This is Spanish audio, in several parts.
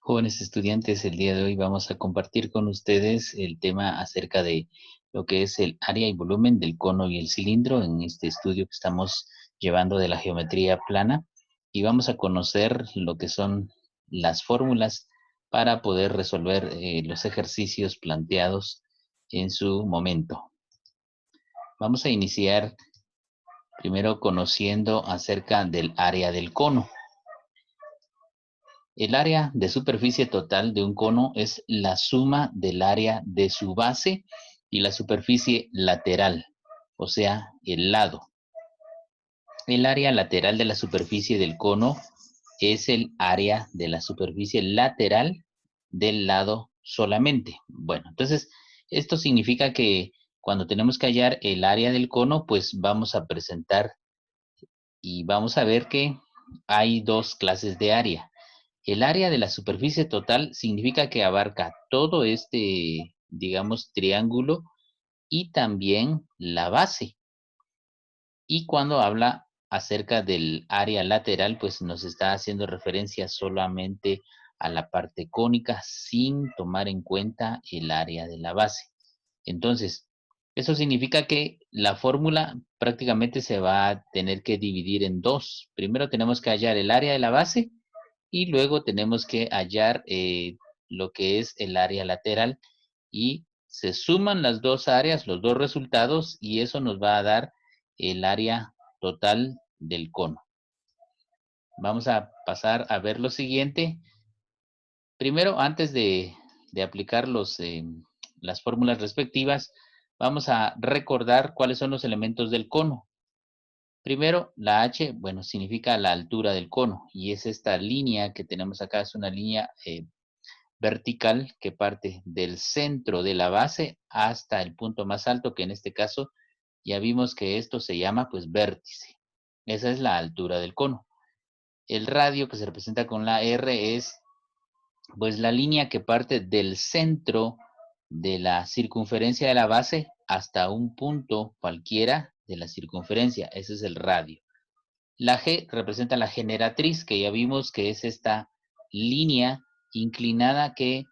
Jóvenes estudiantes, el día de hoy vamos a compartir con ustedes el tema acerca de lo que es el área y volumen del cono y el cilindro en este estudio que estamos llevando de la geometría plana, y vamos a conocer lo que son las fórmulas para poder resolver los ejercicios planteados en su momento. Vamos a iniciar primero conociendo acerca del área del cono. El área de superficie total de un cono es la suma del área de su base y la superficie lateral, o sea, el lado. El área lateral de la superficie del cono es el área de la superficie lateral del lado solamente. Bueno, entonces, esto significa que cuando tenemos que hallar el área del cono, pues vamos a presentar y vamos a ver que hay dos clases de área. El área de la superficie total significa que abarca todo este, digamos, triángulo y también la base. Y cuando habla acerca del área lateral, pues nos está haciendo referencia solamente a la parte cónica sin tomar en cuenta el área de la base. Entonces, eso significa que la fórmula prácticamente se va a tener que dividir en dos. Primero tenemos que hallar el área de la base y luego tenemos que hallar lo que es el área lateral, y se suman las dos áreas, los dos resultados, y eso nos va a dar el área total del cono. Vamos a pasar a ver lo siguiente. Primero, antes de aplicar las fórmulas respectivas, vamos a recordar cuáles son los elementos del cono. Primero, la H, bueno, significa la altura del cono, y es esta línea que tenemos acá, es una línea vertical que parte del centro de la base hasta el punto más alto, que en este caso ya vimos que esto se llama pues vértice. Esa es la altura del cono. El radio, que se representa con la R, es pues la línea que parte del centro de la circunferencia de la base hasta un punto cualquiera de la circunferencia. Ese es el radio. La G representa la generatriz, que ya vimos que es esta línea inclinada que,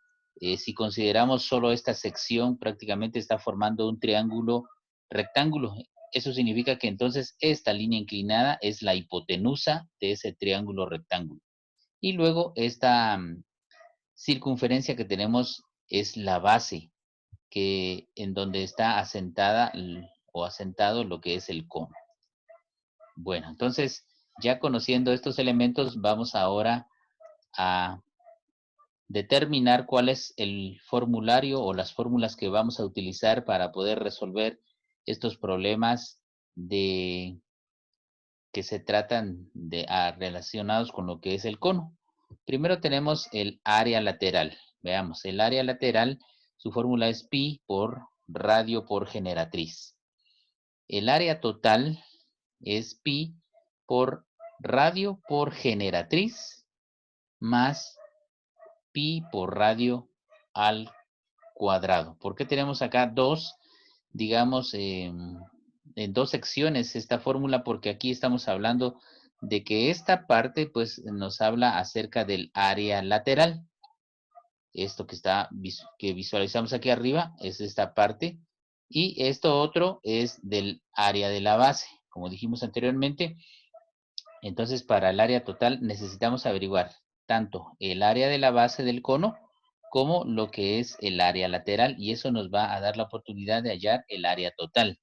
si consideramos solo esta sección, prácticamente está formando un triángulo rectángulo. Eso significa que entonces esta línea inclinada es la hipotenusa de ese triángulo rectángulo. Y luego esta circunferencia que tenemos es la base, que en donde está asentada o asentado lo que es el cono. Bueno, entonces, ya conociendo estos elementos, vamos ahora a determinar cuál es el formulario o las fórmulas que vamos a utilizar para poder resolver estos problemas de que se tratan de relacionados con lo que es el cono. Primero tenemos el área lateral. Veamos, el área lateral, su fórmula es pi por radio por generatriz. El área total es pi por radio por generatriz más pi por radio al cuadrado. ¿Por qué tenemos acá dos, digamos, en dos secciones esta fórmula? Porque aquí estamos hablando de que esta parte, pues, nos habla acerca del área lateral. Esto que visualizamos aquí arriba es esta parte, y esto otro es del área de la base. Como dijimos anteriormente, entonces, para el área total necesitamos averiguar tanto el área de la base del cono como lo que es el área lateral, y eso nos va a dar la oportunidad de hallar el área total.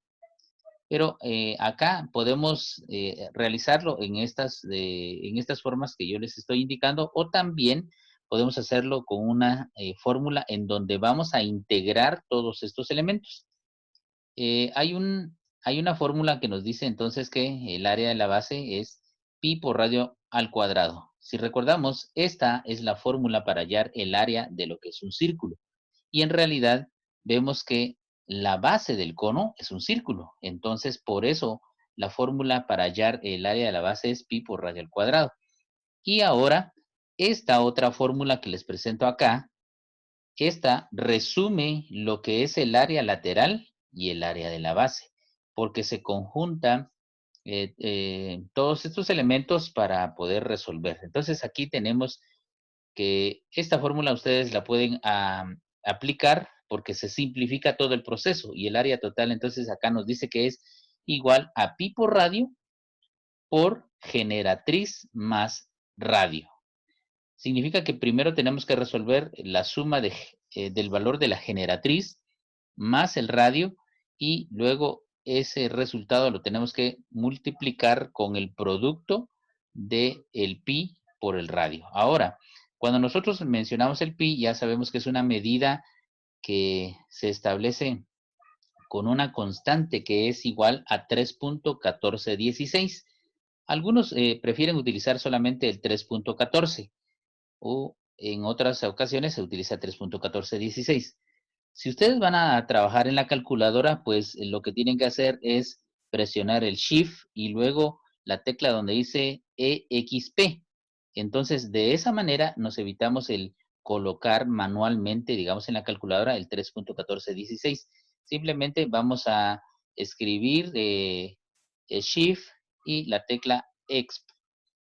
Pero acá podemos realizarlo en estas formas que yo les estoy indicando, o también podemos hacerlo con una fórmula en donde vamos a integrar todos estos elementos. Eh, hay un, hay una fórmula que nos dice entonces que el área de la base es pi por radio al cuadrado. Si recordamos, esta es la fórmula para hallar el área de lo que es un círculo. Y en realidad vemos que la base del cono es un círculo. Entonces, por eso la fórmula para hallar el área de la base es pi por radio al cuadrado. Y ahora, esta otra fórmula que les presento acá, esta resume lo que es el área lateral y el área de la base, porque se conjuntan todos estos elementos para poder resolver. Entonces aquí tenemos que esta fórmula ustedes la pueden aplicar porque se simplifica todo el proceso y el área total entonces acá nos dice que es igual a pi por radio por generatriz más radio. Significa que primero tenemos que resolver la suma del valor de la generatriz más el radio y luego ese resultado lo tenemos que multiplicar con el producto del pi por el radio. Ahora, cuando nosotros mencionamos el pi, ya sabemos que es una medida que se establece con una constante que es igual a 3.1416. Algunos prefieren utilizar solamente el 3.14 o en otras ocasiones se utiliza 3.1416. Si ustedes van a trabajar en la calculadora, pues lo que tienen que hacer es presionar el Shift y luego la tecla donde dice EXP. Entonces, de esa manera nos evitamos el colocar manualmente, digamos, en la calculadora el 3.1416. Simplemente vamos a escribir el Shift y la tecla EXP.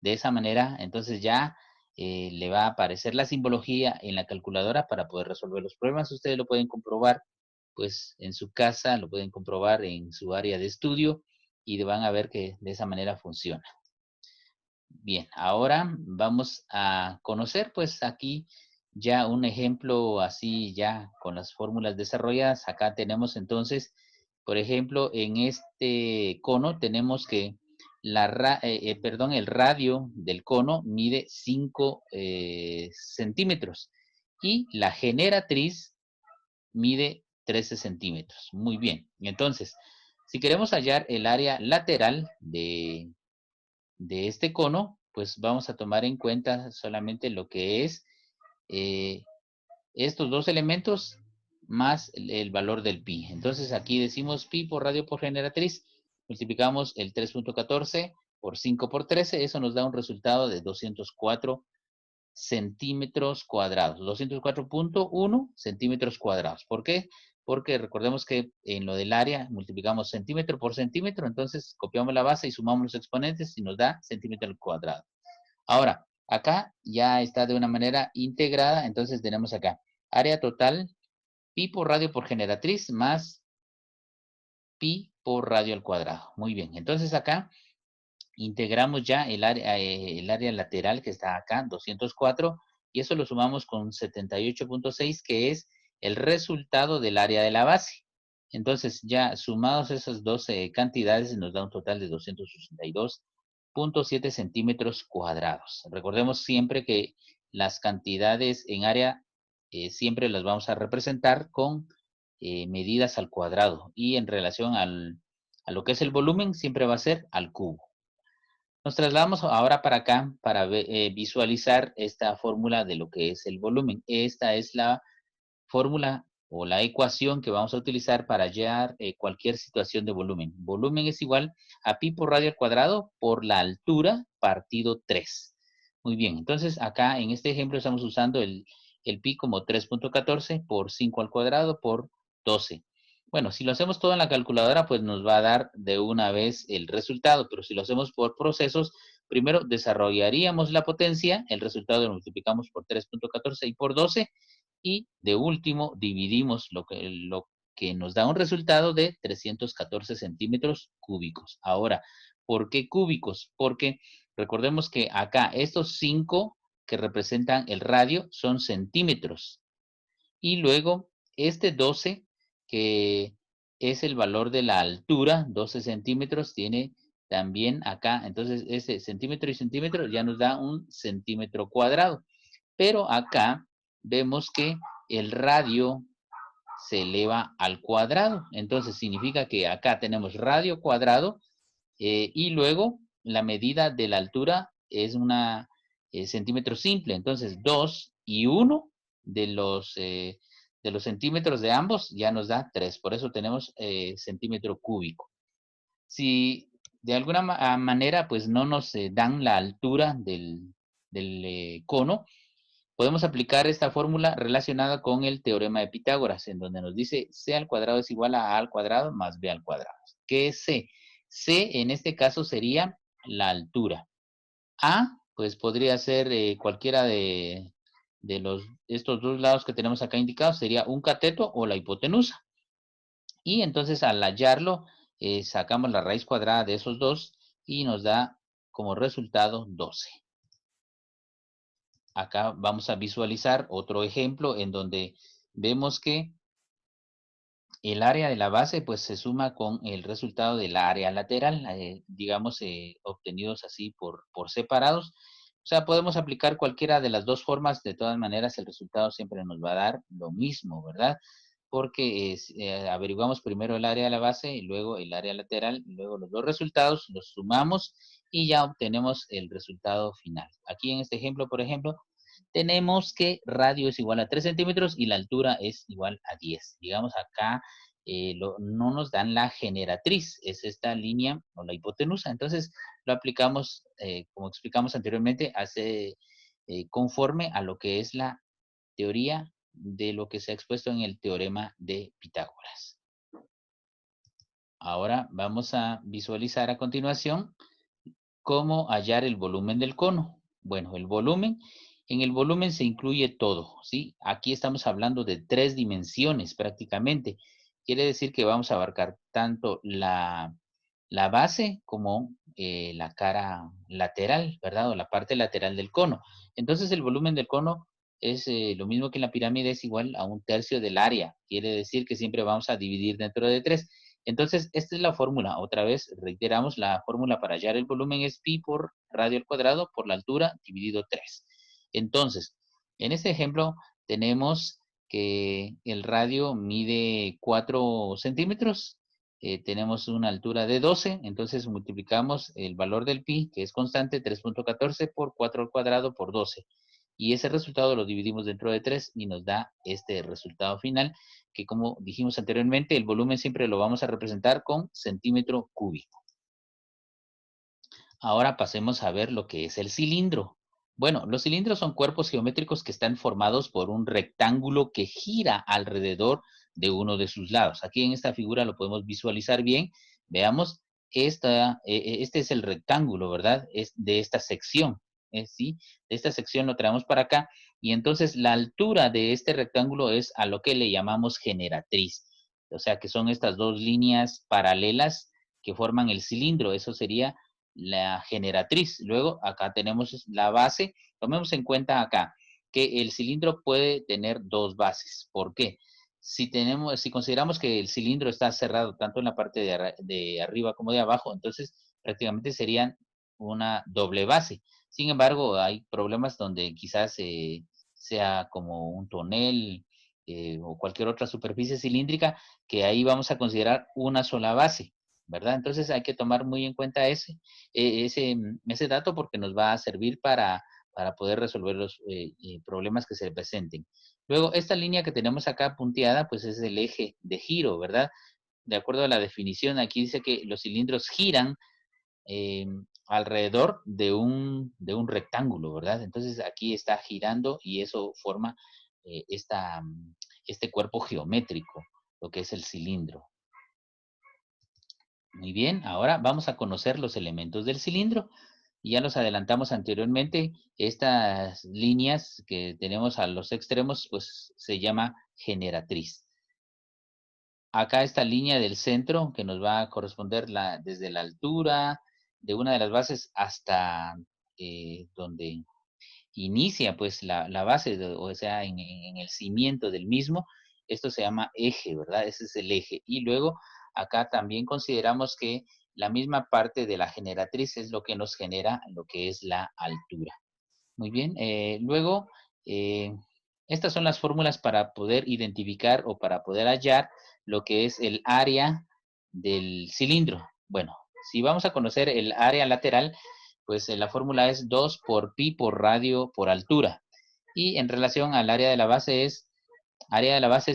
De esa manera, entonces ya le va a aparecer la simbología en la calculadora para poder resolver los problemas. Ustedes lo pueden comprobar pues en su casa, lo pueden comprobar en su área de estudio y van a ver que de esa manera funciona. Bien, ahora vamos a conocer pues aquí ya un ejemplo así ya con las fórmulas desarrolladas. Acá tenemos entonces, por ejemplo, en este cono tenemos que el radio del cono mide 5 centímetros y la generatriz mide 13 centímetros. Muy bien. Entonces, si queremos hallar el área lateral de este cono, pues vamos a tomar en cuenta solamente lo que es eh, estos dos elementos más el valor del pi. Entonces aquí decimos pi por radio por generatriz, multiplicamos el 3.14 por 5 por 13, eso nos da un resultado de 204 centímetros cuadrados, 204.1 centímetros cuadrados. ¿Por qué? Porque recordemos que en lo del área multiplicamos centímetro por centímetro, entonces copiamos la base y sumamos los exponentes y nos da centímetro al cuadrado. Ahora, acá ya está de una manera integrada, entonces tenemos acá área total, pi por radio por generatriz más pi por radio al cuadrado. Muy bien, entonces acá integramos ya el área lateral que está acá, 204, y eso lo sumamos con 78.6, que es el resultado del área de la base. Entonces, ya sumados esas dos cantidades, nos da un total de 262.7 centímetros cuadrados. Recordemos siempre que las cantidades en área siempre las vamos a representar con medidas al cuadrado y en relación a lo que es el volumen siempre va a ser al cubo. Nos trasladamos ahora para acá para visualizar esta fórmula de lo que es el volumen. Esta es la fórmula o la ecuación que vamos a utilizar para hallar cualquier situación de volumen. Volumen es igual a pi por radio al cuadrado por la altura partido 3. Muy bien, entonces acá en este ejemplo estamos usando el pi como 3.14 por 5 al cuadrado por 12. Bueno, si lo hacemos todo en la calculadora, pues nos va a dar de una vez el resultado, pero si lo hacemos por procesos, primero desarrollaríamos la potencia, el resultado lo multiplicamos por 3.14 y por 12, y de último dividimos lo que nos da un resultado de 314 centímetros cúbicos. Ahora, ¿por qué cúbicos? Porque recordemos que acá estos 5 que representan el radio son centímetros. Y luego este 12, que es el valor de la altura, 12 centímetros, tiene también acá, entonces ese centímetro y centímetro ya nos da un centímetro cuadrado. Pero acá vemos que el radio se eleva al cuadrado. Entonces significa que acá tenemos radio cuadrado y luego la medida de la altura es una centímetro simple. Entonces 2 y 1 de los centímetros de ambos ya nos da 3. Por eso tenemos centímetro cúbico. Si de alguna manera pues no nos dan la altura del cono, podemos aplicar esta fórmula relacionada con el teorema de Pitágoras, en donde nos dice C al cuadrado es igual a al cuadrado más B al cuadrado. ¿Qué es C? C en este caso sería la altura. A, pues podría ser cualquiera estos dos lados que tenemos acá indicados sería un cateto o la hipotenusa. Y entonces al hallarlo, sacamos la raíz cuadrada de esos dos y nos da como resultado 12. Acá vamos a visualizar otro ejemplo en donde vemos que el área de la base pues se suma con el resultado del área lateral, digamos, obtenidos así por separados. O sea, podemos aplicar cualquiera de las dos formas, de todas maneras el resultado siempre nos va a dar lo mismo, ¿verdad? Porque averiguamos primero el área de la base y luego el área lateral, y luego los dos resultados los sumamos y ya obtenemos el resultado final. Aquí en este ejemplo, por ejemplo, tenemos que radio es igual a 3 centímetros y la altura es igual a 10. Digamos acá no nos dan la generatriz, es esta línea o la hipotenusa. Entonces lo aplicamos, como explicamos anteriormente, hace conforme a lo que es la teoría de lo que se ha expuesto en el teorema de Pitágoras. Ahora vamos a visualizar a continuación cómo hallar el volumen del cono. Bueno, el volumen, en el volumen se incluye todo, ¿sí? Aquí estamos hablando de 3 dimensiones prácticamente. Quiere decir que vamos a abarcar tanto la base como la cara lateral, ¿verdad? O la parte lateral del cono. Entonces el volumen del cono es lo mismo que en la pirámide, es igual a 1/3 del área. Quiere decir que siempre vamos a dividir dentro de 3. Entonces, esta es la fórmula. Otra vez, reiteramos, la fórmula para hallar el volumen es pi por radio al cuadrado por la altura dividido 3. Entonces, en este ejemplo tenemos que el radio mide 4 centímetros. Tenemos una altura de 12, entonces multiplicamos el valor del pi, que es constante, 3.14 por 4 al cuadrado por 12. Y ese resultado lo dividimos dentro de 3 y nos da este resultado final, que como dijimos anteriormente, el volumen siempre lo vamos a representar con centímetro cúbico. Ahora pasemos a ver lo que es el cilindro. Bueno, los cilindros son cuerpos geométricos que están formados por un rectángulo que gira alrededor de uno de sus lados. Aquí en esta figura lo podemos visualizar bien. Veamos, este es el rectángulo, ¿verdad? Es de esta sección, ¿sí? De esta sección lo traemos para acá y entonces la altura de este rectángulo es a lo que le llamamos generatriz. O sea que son estas dos líneas paralelas que forman el cilindro. Eso sería la generatriz. Luego acá tenemos la base. Tomemos en cuenta acá que el cilindro puede tener dos bases. ¿Por qué? Si consideramos que el cilindro está cerrado tanto en la parte de arriba como de abajo, entonces prácticamente serían una doble base. Sin embargo, hay problemas donde quizás sea como un tonel o cualquier otra superficie cilíndrica, que ahí vamos a considerar una sola base, ¿verdad? Entonces hay que tomar muy en cuenta ese dato porque nos va a servir para poder resolver los problemas que se presenten. Luego, esta línea que tenemos acá punteada, pues es el eje de giro, ¿verdad? De acuerdo a la definición, aquí dice que los cilindros giran eh, alrededor de un rectángulo, ¿verdad? Entonces aquí está girando y eso forma este cuerpo geométrico, lo que es el cilindro. Muy bien, ahora vamos a conocer los elementos del cilindro. Ya los adelantamos anteriormente. Estas líneas que tenemos a los extremos, pues se llama generatriz. Acá esta línea del centro que nos va a corresponder desde la altura de una de las bases hasta donde inicia pues la base, o sea, en el cimiento del mismo. Esto se llama eje, ¿verdad? Ese es el eje. Y luego acá también consideramos que la misma parte de la generatriz es lo que nos genera lo que es la altura. Muy bien. Luego, eh, estas son las fórmulas para poder identificar o para poder hallar lo que es el área del cilindro. Bueno, si vamos a conocer el área lateral, pues la fórmula es 2 por pi por radio por altura. Y en relación al área de la base es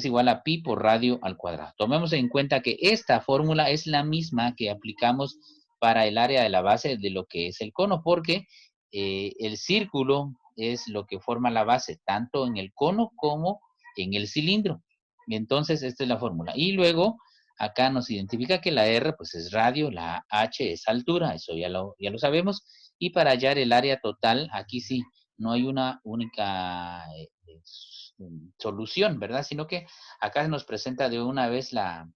igual a pi por radio al cuadrado. Tomemos en cuenta que esta fórmula es la misma que aplicamos para el área de la base de lo que es el cono, porque el círculo es lo que forma la base, tanto en el cono como en el cilindro. Entonces, esta es la fórmula. Y luego, acá nos identifica que la R, pues es radio, la H es altura, eso ya lo sabemos. Y para hallar el área total, aquí sí no hay una única solución, ¿verdad? Sino que acá nos presenta de una vez la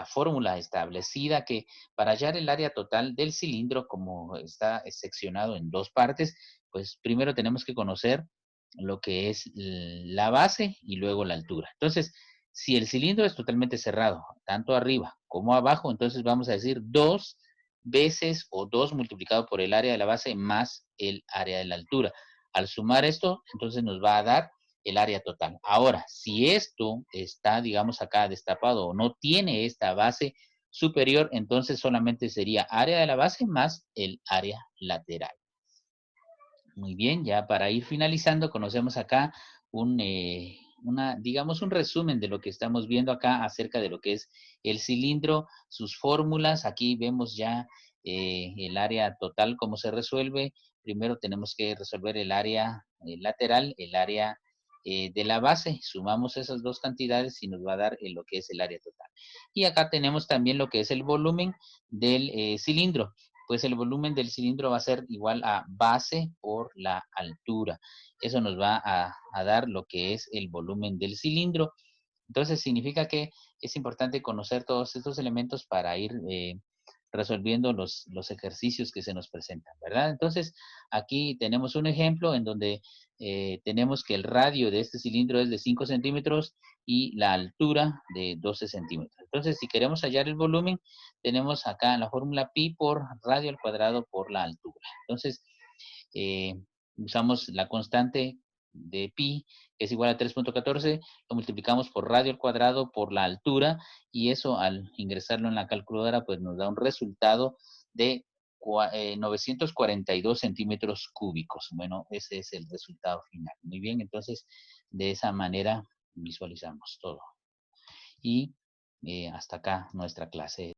fórmula establecida que para hallar el área total del cilindro, como está seccionado en dos partes, pues primero tenemos que conocer lo que es la base y luego la altura. Entonces, si el cilindro es totalmente cerrado, tanto arriba como abajo, entonces vamos a decir 2 veces o 2 multiplicado por el área de la base más el área de la altura. Al sumar esto, entonces nos va a dar el área total. Ahora, si esto está, digamos, acá destapado o no tiene esta base superior, entonces solamente sería área de la base más el área lateral. Muy bien, ya para ir finalizando, conocemos acá digamos, un resumen de lo que estamos viendo acá acerca de lo que es el cilindro, sus fórmulas. Aquí vemos ya el área total, cómo se resuelve. Primero tenemos que resolver el área lateral, el área de la base. Sumamos esas dos cantidades y nos va a dar lo que es el área total. Y acá tenemos también lo que es el volumen del cilindro, pues el volumen del cilindro va a ser igual a base por la altura. Eso nos va a dar lo que es el volumen del cilindro. Entonces significa que es importante conocer todos estos elementos para ir resolviendo los ejercicios que se nos presentan, ¿verdad? Entonces aquí tenemos un ejemplo en donde tenemos que el radio de este cilindro es de 5 centímetros y la altura de 12 centímetros. Entonces, si queremos hallar el volumen, tenemos acá la fórmula pi por radio al cuadrado por la altura. Entonces, eh, usamos la constante de pi, que es igual a 3.14, lo multiplicamos por radio al cuadrado por la altura, y eso al ingresarlo en la calculadora, pues nos da un resultado de 942 centímetros cúbicos. Bueno, ese es el resultado final. Muy bien, entonces de esa manera visualizamos todo. Y hasta acá nuestra clase.